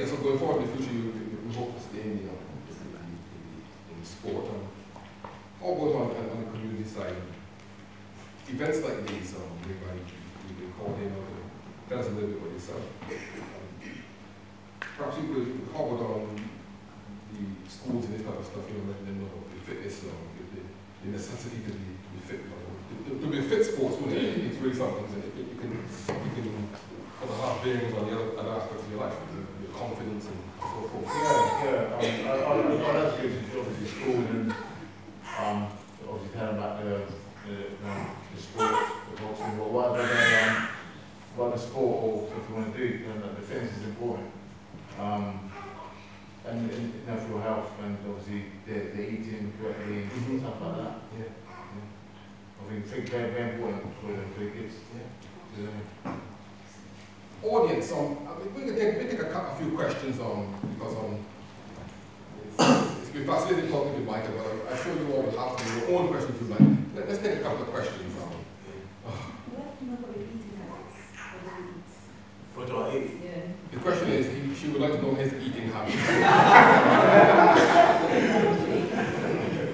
So going forward in the future, we hope to stay in the sport. How about on the community side? Events like these, whereby you call in, tell us a little bit about yourself. Perhaps you could, how about the schools and this type of stuff, letting them know the fitness, the necessity to be fit. To be a fit sportsman, it's really something that you can put a lot of bearings on the other aspects of your life, your confidence and so forth. Yeah. That's good. Obviously, school and obviously tell them about the sport, the boxing, what the sport or what you want to do. The fitness is important. And for your health and terms of obviously they're eating correctly and stuff like that. Yeah. I think very important for the kids. Yeah. Audience, I mean, we can take a few questions because it's been fascinating talking with Michael, but I'm sure you all will have your own questions to Michael. Let's take a couple of questions. What do I eat? Yeah. The question is, she would like to know his eating habits.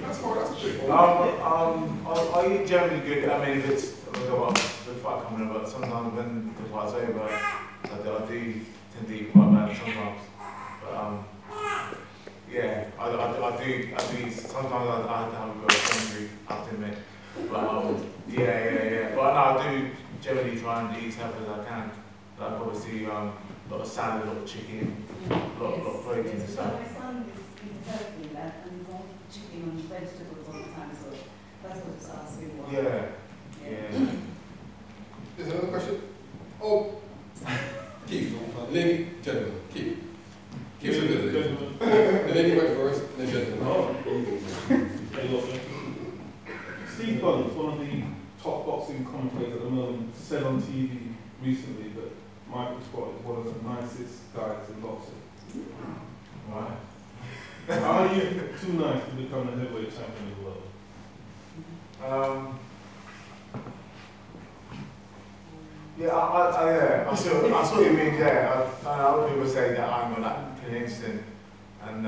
That's straightforward. I eat generally good. I mean, if it's I've got the fight coming up, but sometimes when the fight's over, I do tend to eat quite bad sometimes. But yeah, I do eat. Sometimes I have to have a bit of hungry, I have to admit. But yeah. But no, I do generally try and eat as healthy as I can. Like obviously, a lot of salad, a lot of chicken, a lot of protein and stuff. My son is eating healthy and he's on chicken and vegetables all the time, so that's what it's asking why. There's another question? Oh, Keith, lady, gentleman, Keith. Keith's a good lady. The lady went first, then gentleman. Oh, Steve Bond, one of the top boxing commentators at the moment, said on TV recently that Michael Sprott is one of the nicest guys in boxing. Right. Are you too nice to become the heavyweight champion of the world? I saw what you mean there. I know other people say that I'm not that convincing, and I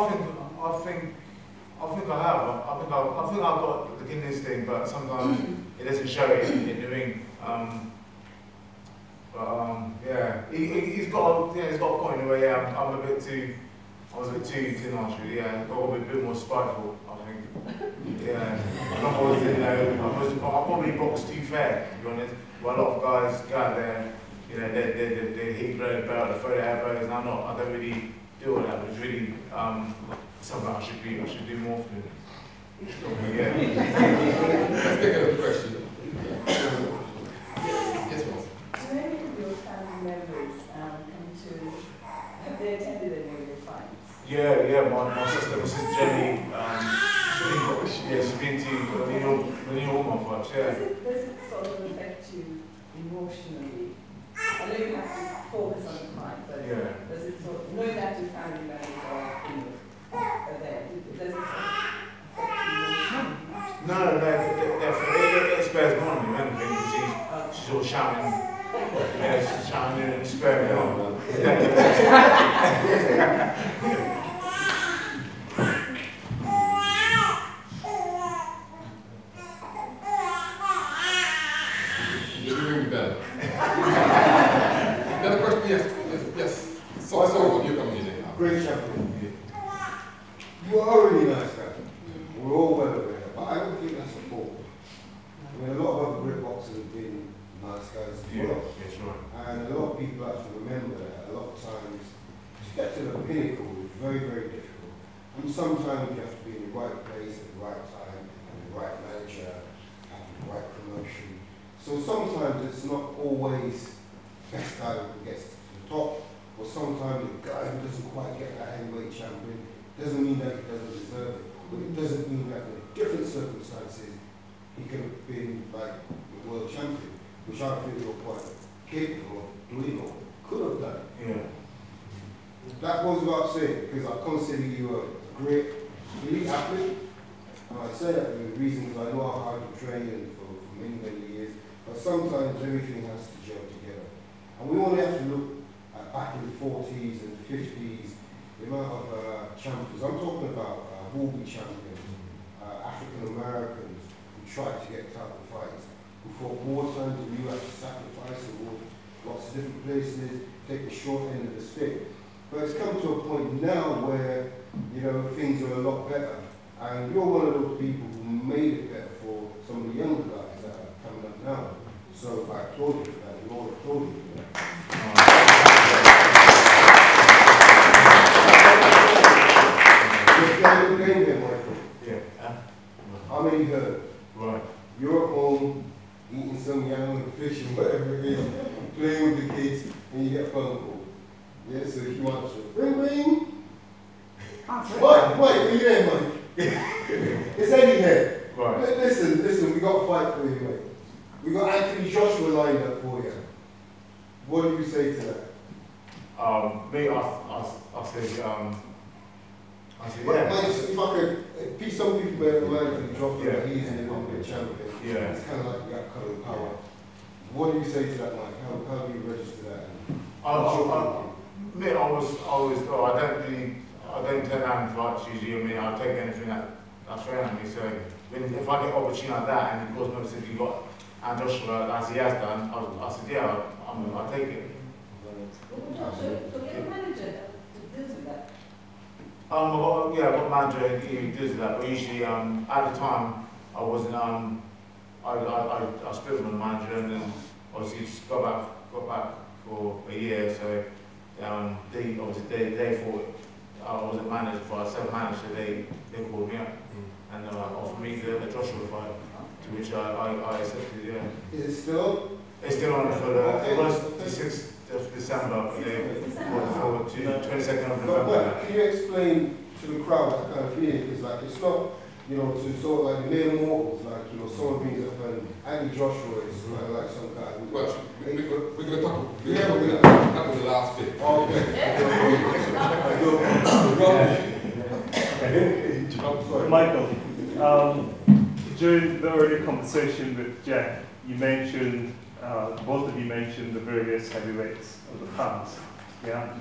think I have. I think I've got the Guinness thing, but sometimes it doesn't show it in the ring. He's got a point where I was a bit too nice really. Yeah, got a bit more spiteful. I think. Yeah, I probably boxed too fair, to be honest. Well, a lot of guys go out there, they hit the belt, they throw their elbows, and I don't really do all that. It's really something I should do more often. Yeah. Let's take another question. Yes, Ross. Do any of your family members have they attended any of your fights? Yeah, my sister Jenny, she's been to many all my fights, yeah. Does it sort of affect you emotionally? I know you have to focus on the fight, but does it sort of, knowing that your family members are there, does it sort of affect you emotionally? No, it spares more than anything, because she's all shouting. Yeah, she's shouting and sparing me on. Another question? Yes. So you're coming in. Great champion. You are a really nice guy. We're all well aware, but I don't think that's a fault. I mean, a lot of other great boxers have been nice guys as well. Yeah, sure. And a lot of people have to remember that a lot of times to get to the pinnacle is very, very difficult. And sometimes you have to be in the right place at the right time, and the right manager, have the right promotion. So sometimes it's not always the best guy who gets to the top, or sometimes the guy who doesn't quite get that heavyweight champion. Doesn't mean that he doesn't deserve it, but it doesn't mean that in different circumstances he could have been like the world champion, which I think you're quite capable of doing or could have done. Yeah. That goes without saying, because I consider you a great elite athlete, and I say that for the reasons I know how hard you train for many, many years, but sometimes everything has to gel together. And we only have to look at back in the 40s and 50s, the amount of champions. I'm talking about Warby champions, African Americans who tried to get title fights, who fought war times and you had to sacrifice and walk lots of different places, take the short end of the stick. But it's come to a point now where, things are a lot better. And you're one of those people who made it better for some of the younger guys that are coming up now. So I applaud you for that. We all applaud you for that. How many heard? Right. You're at home, eating some yam, fish, and whatever it is, playing with the kids, and you get a phone call. Yeah, so if you want to ring ring, Mike, are you there, Mike? It's Eddie here. Right. Listen, we got a fight for you, mate. We got Anthony Joshua lined up for you. What do you say to that? Me, I said, But, yeah. mate, if I could, some people may have Anthony Joshua, Yeah. but he's in the Olympic champion. Yeah. It's kind of like that kind of power. What do you say to that, Mike? How do you register that? I don't turn down fights usually. I mean, I'll take anything that's fair on me. So if I get an opportunity like that, and of course, most if you got and Joshua as he has done, I said, yeah, I'll take it. So get a manager that deals with that. I've got a manager who does that, but usually at the time I wasn't. I split with my manager, and then obviously just got back for a year. So they thought I wasn't managed, but I said managed, so they called me up and offered me the Joshua fight, to which I accepted. Yeah. Is it still on? It's still on for it was the 6th of December, but they brought it forward to 22nd of November. But can you explain to the crowd that kind of feeling? Because like it's not, to sort of like the mere mortals, like someone brings up and Andy Joshua is kind of like some guy. Well, we're going to talk. That was the last bit. Oh, okay. Michael, during the earlier conversation with Jeff, you mentioned, both of you mentioned the various heavyweights of the past. Yeah.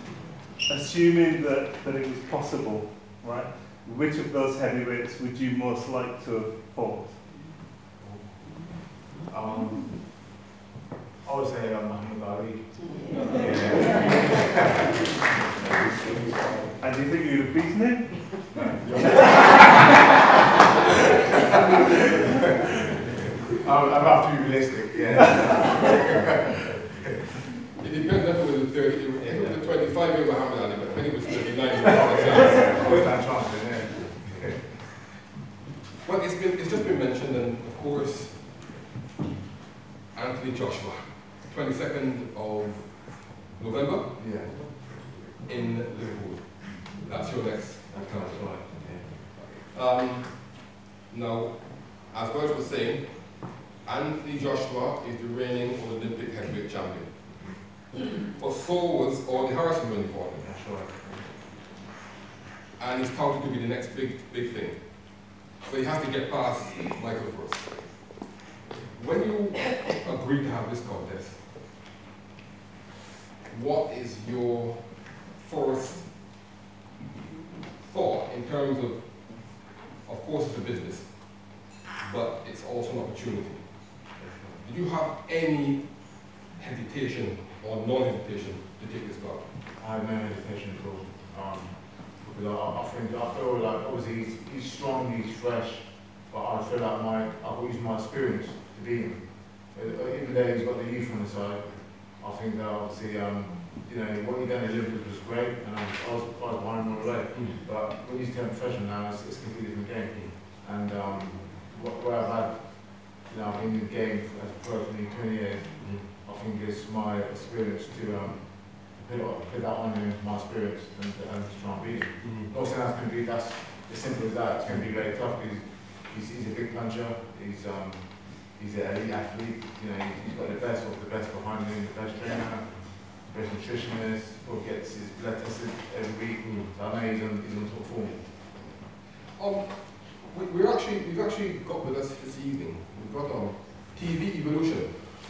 Assuming that it was possible, right? Which of those heavyweights would you most like to have fought? I would say Muhammad Ali. And do you think you'd have beaten him? I have to be realistic, yeah. It depends if it was the 25-year Muhammad Ali, but when he was 39, he was not a chance. Always that chance, yeah. Well, it's just been mentioned, and of course, Anthony Joshua, 22nd of November Yeah. in Liverpool. That's your next encounter. Right. Now, as Bert was saying, Anthony Joshua is the reigning Olympic heavyweight champion. But so was Orly Harrison when he fought him. That's right. And he's touted to be the next big thing. So he has to get past Michael first. When you agreed to have this contest, what is your first thought in terms of course it's a business, but it's also an opportunity. Did you have any hesitation or non-hesitation to take this bout? I have no hesitation at all. Because I feel like obviously he's strong, he's fresh, but I feel like I've used my experience to beat him. Even though he's got the youth on the side, I think that obviously what he done in Olympics was great, and I was behind him all the way. But when he's turned professional now, it's a completely different game. And what I've had, I've been in the game as a pro for nearly 20 years. I think it's my experience to put that on him, my experience, and to try and beat him. Not saying that's going to be as simple as that. It's going to be very tough because he's a big puncher. He's an elite athlete. He's got the best of the best behind him, the best trainer, the best nutritionist. Who gets his blood tested every week. So I know he's on top form. We've actually got with us this evening. We've got TV Evolution.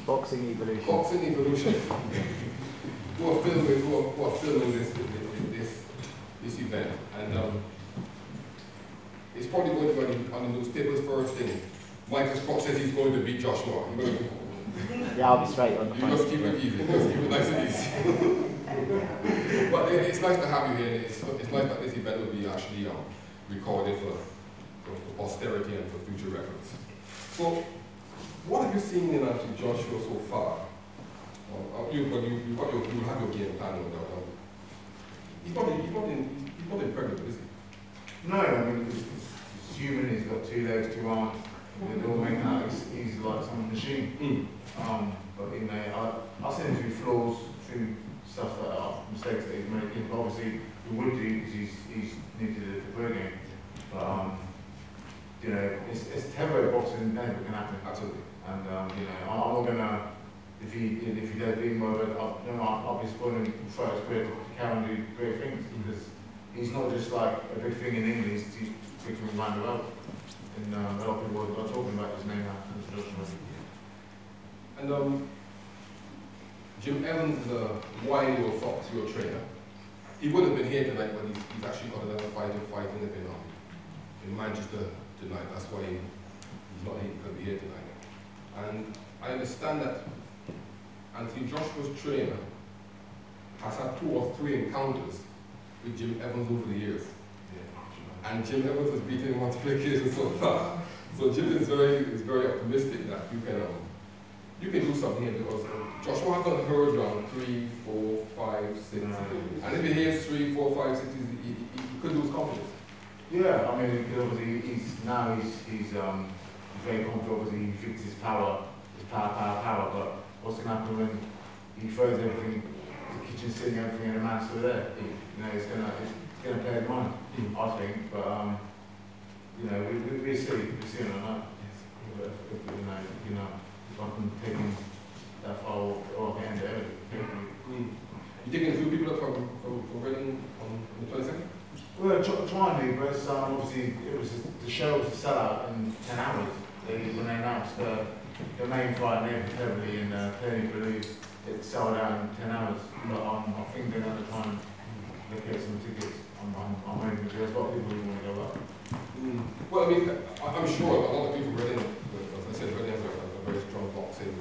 Boxing Evolution. Boxing Evolution. who are filming this event, and it's probably going to be on the newspapers first thing. Michael Sprott says he's going to beat Joshua. Yeah, I'll be straight on the You must keep it easy. You must keep it nice and easy. But it's nice to have you here. And it's nice that this event will be actually recorded for posterity and for future reference. So, what have you seen in Anthony Joshua so far? You will have your game plan, no doubt. He's not impregnable, is he? No, I mean, he's human, he's got 2 legs, 2 arms. They're all making out he's like some machine. But I've seen him through flaws, through stuff that are mistakes that he's making. But obviously, we would do because he's new to the pro game. But you know, it's heavyweight boxing. Anything can happen. Absolutely. And you know, I'm not gonna. If he does beat him over, I'll be supporting him throughout his career to carry on do great things because he's not just like a big thing in England. He's a big thing around the world. And a lot of people are talking about his name now. And Jim Evans is a wily old fox, your trainer. He would have been here tonight, but he's actually got another fighting in Manchester tonight. That's why he's not going to be here tonight. And I understand that Anthony Joshua's trainer has had 2 or 3 encounters with Jim Evans over the years. Yeah. And Jim Evans has beaten him on 3 occasions so far. So Jim is very optimistic that you can do something here because Joshua has done hurls round 3, 4, 5, 6. And if he hears 3, 4, 5, 6, he could lose confidence. Yeah, I mean, obviously he's very confident. Obviously, he thinks his power. But what's going to happen when he throws everything, the kitchen sitting, everything, and the man's still there? You know, it's gonna play the mind, I think. But you know, we see on that. If you know, if I can take him that far or end it. You taking a few people up from Reading on the 22nd? Well, trying to, but obviously the show was a sellout in 10 hours. When they announced the main fight, Nathan Cleverly and Tony Blue, it sold out in 10 hours. But I think they're going to try and locate some tickets. I'm hoping because there's a lot of people who want to go up. Well, I mean, I'm sure a lot of people Reading, as I said, Reading has a very strong boxing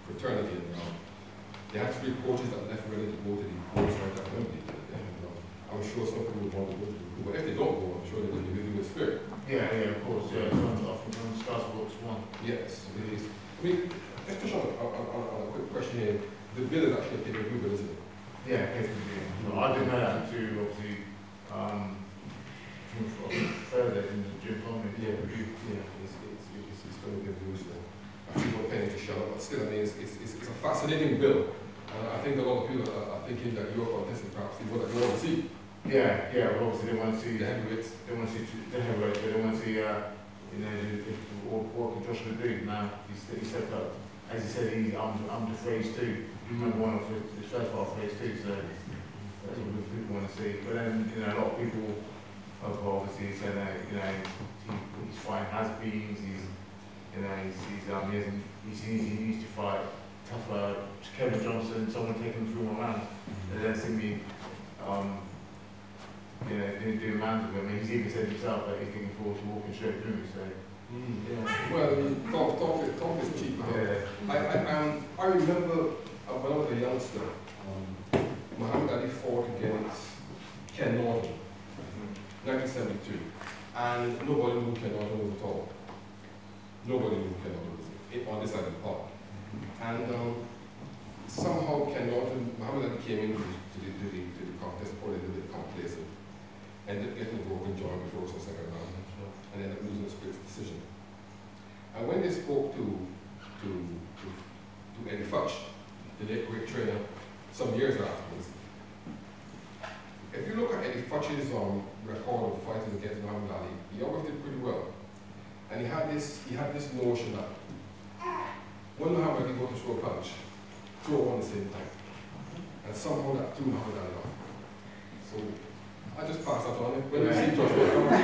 fraternity. And, they had 3 coaches that left Reading to go to the coach right after them. I'm sure some people would want to go to the but if they don't go, I'm sure they're going to be living with spirit. Yeah, of course, yeah. From Strasbourg's one. Yes, it is. I mean, just touch on a quick question here. The bill is actually a pay-per-view bill, isn't it? Yeah, pay-per-view. No, I didn't know that too, obviously. Thursday in the gym family. Yeah, it's going to be a views there. A few more pennies to shell up, but still, I mean, it's a fascinating bill. I think a lot of people are thinking that you're contesting perhaps what they want to see. Yeah, well, obviously they want to see the heavyweights. They want to see the heavyweights, but they want to see, what can Joshua do now? He stepped up. As he said, I'm the phase 2. Number 1 of his first part of phase 2, so that's what people want to see. But then, a lot of people have obviously said that, he's fighting has-beens, he used to fight tougher Kevin Johnson, someone taking him through my round. They don't see me, doing rounds with him. He's even said himself that he's looking forward to walking straight through me. So, yeah. Well, talk is cheap. Yeah. I remember when I was a youngster, Muhammad Ali fought against Ken Norton, 1972, and nobody knew who Ken Norton was at all. Nobody knew who Ken Norton was on this side of the park. And somehow Ken Norton, Muhammad Ali came into the contest, probably a little bit complacent, ended up getting a broken jaw before the second round, and ended up losing a split decision. And when they spoke to Eddie Futch, the late great trainer, some years afterwards, if you look at Eddie Futch's record of fighting against Muhammad Ali, he always did pretty well. And he had this notion that when Muhammad Ali got to throw a punch, throw one at the same time. And somehow that threw Muhammad Ali off. So I just passed that on. When you see Joshua come, you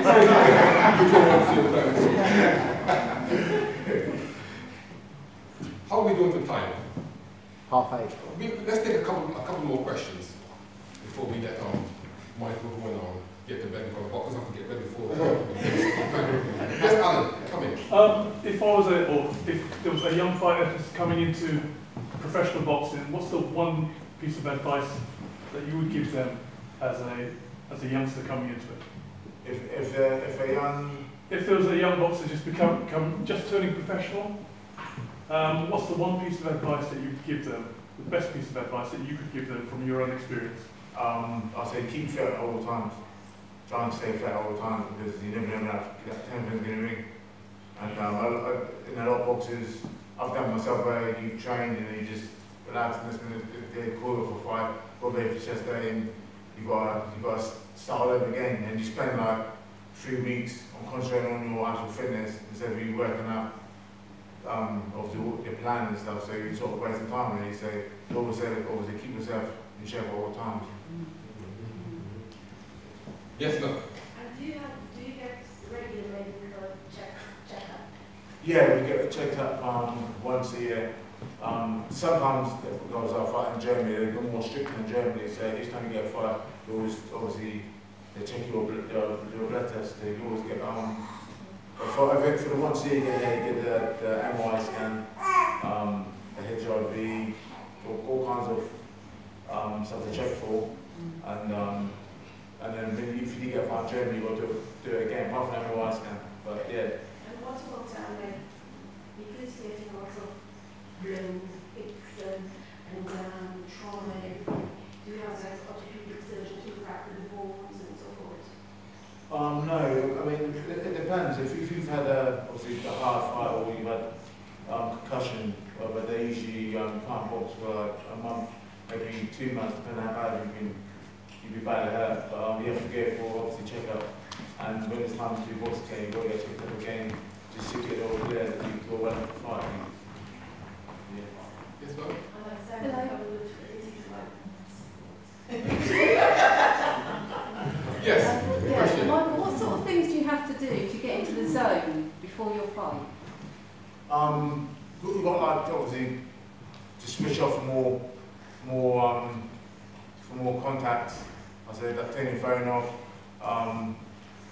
throw one at the same time. How are we doing for time? 8:30. Let's take a couple more questions before we let Michael go and get to bed, because the boxers have to get ready before. Yes, Alan, come in. If there was a young fighter just coming into professional boxing, what's the one piece of advice that you would give them as a youngster coming into it? If there was a young boxer just turning professional, what's the one piece of advice that you could give them? The best piece of advice that you could give them from your own experience? I say keep fit at all times. Try and stay fit all the time because you never know that temper's going to ring. And in a lot of boxes, I've done myself where you train and you just relax and listen. If they call it for 5, but if it's just going, you gotta start all over again, and you spend like 3 weeks on concentrating on your actual fitness instead of you working out obviously your plan and stuff. So you're sort of wasting time really. So you always say, obviously keep yourself in shape at all times. Yes, no. And do you get regular medical checkup? Yeah, we get checked up once a year. Sometimes, because I fight in Germany, they're more strict in Germany, so each time you get a fight, you always, obviously, they check your blood test, you always get, for the once a year, you get the MRI scan, the HIV, all kinds of stuff to check for, and then if you do get a fight in Germany, you've got to do it again, apart from MRI scan, but yeah. And what about because you're getting lots of blows, hits, and trauma and everything, do you have that orthopedic surgeon to look after the bones and so forth? No, I mean, it depends. If you've had obviously a hard fight or you've had concussion, but they usually can't box for like a month, maybe 2 months, depending on how bad you'd be badly hurt. But you have to go for obviously check-up, and when it's time to do box again, you've got to get checked up again just to get it all clear that you're well enough to fight. Yeah. Yes, ma'am? Yes, question. What sort of things do you have to do to get into the zone before your fight? You've got like obviously to switch off for more contact. I say that turn your phone off.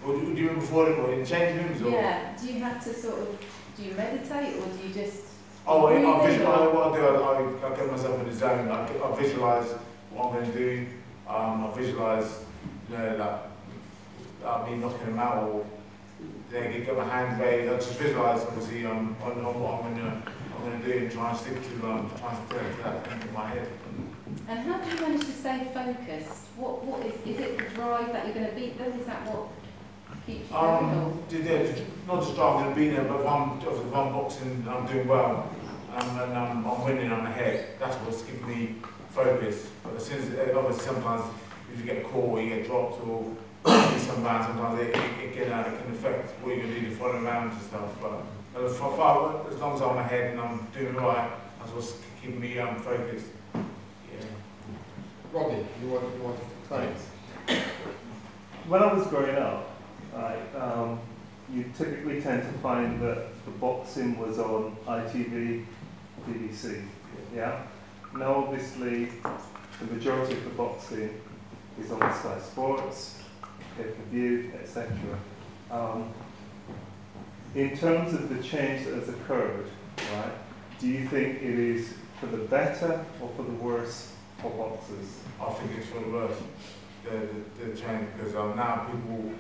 What do you do before in the change rooms? Or? Yeah. Do you have to do you meditate or do you just? Oh, I visualize what I do. I get myself in the zone. I visualize what I'm going to do. I visualize, like me knocking them out, or they get my hands raised. I just visualize obviously on what I'm going to do and try and stick to that in my head. And how do you manage to stay focused? What is it the drive that you're going to beat them? Is that what keeps you going? Not just I'm going to beat them, but if I'm boxing and I'm doing well and I'm winning on the head, that's what's keeping me focused. But as soon as obviously sometimes if you get a call or you get dropped or sometimes it can affect what you're going to do the following rounds and stuff. But as long as I'm ahead and I'm doing right, that's what's keeping me focused. Rodney, you want to Thanks. When I was growing up, you typically tend to find that the boxing was on ITV, BBC, yeah? Now obviously, the majority of the boxing is on Sky Sports, pay-per-view, etc. In terms of the change that has occurred, right, do you think it is for the better or for the worse for boxers? I think it's for the worse, the change, because now people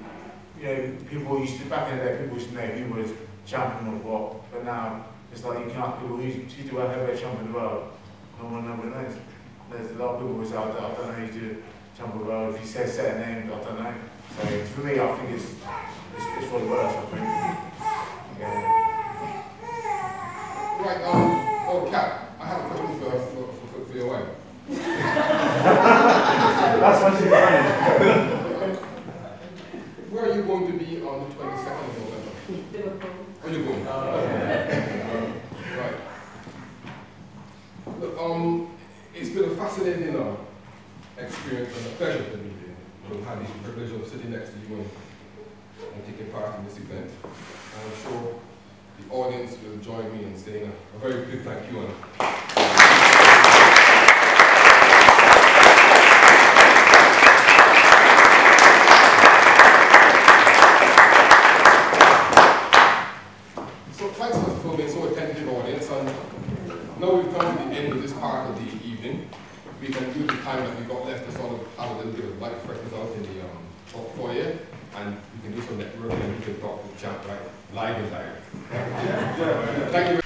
used to, back in the day, people used to know who was champion or what, but now it's like you can ask people who's the heavyweight champion of the world. No one knows. There's a lot of people who say, I don't know who's the champion of the world. If you say certain names, I don't know. So for me, I think it's for the worse, I think. Yeah. Right, Kat, I have a question for your wife. That's what she's saying. Where are you going to be on the 22nd of November? Liverpool. Where are you going? Right. Look, it's been a fascinating experience and a pleasure to meet you. To have the privilege of sitting next to you and taking part in this event. And I'm sure the audience will join me in saying a very big thank you. So thanks for being so attentive, audience. And now we've come to the end of this part of the evening. We can use the time that we've got left to sort of have a little bit of light refreshment out in the foyer, and we can do some networking and we can talk to the champ live and direct. Thank you.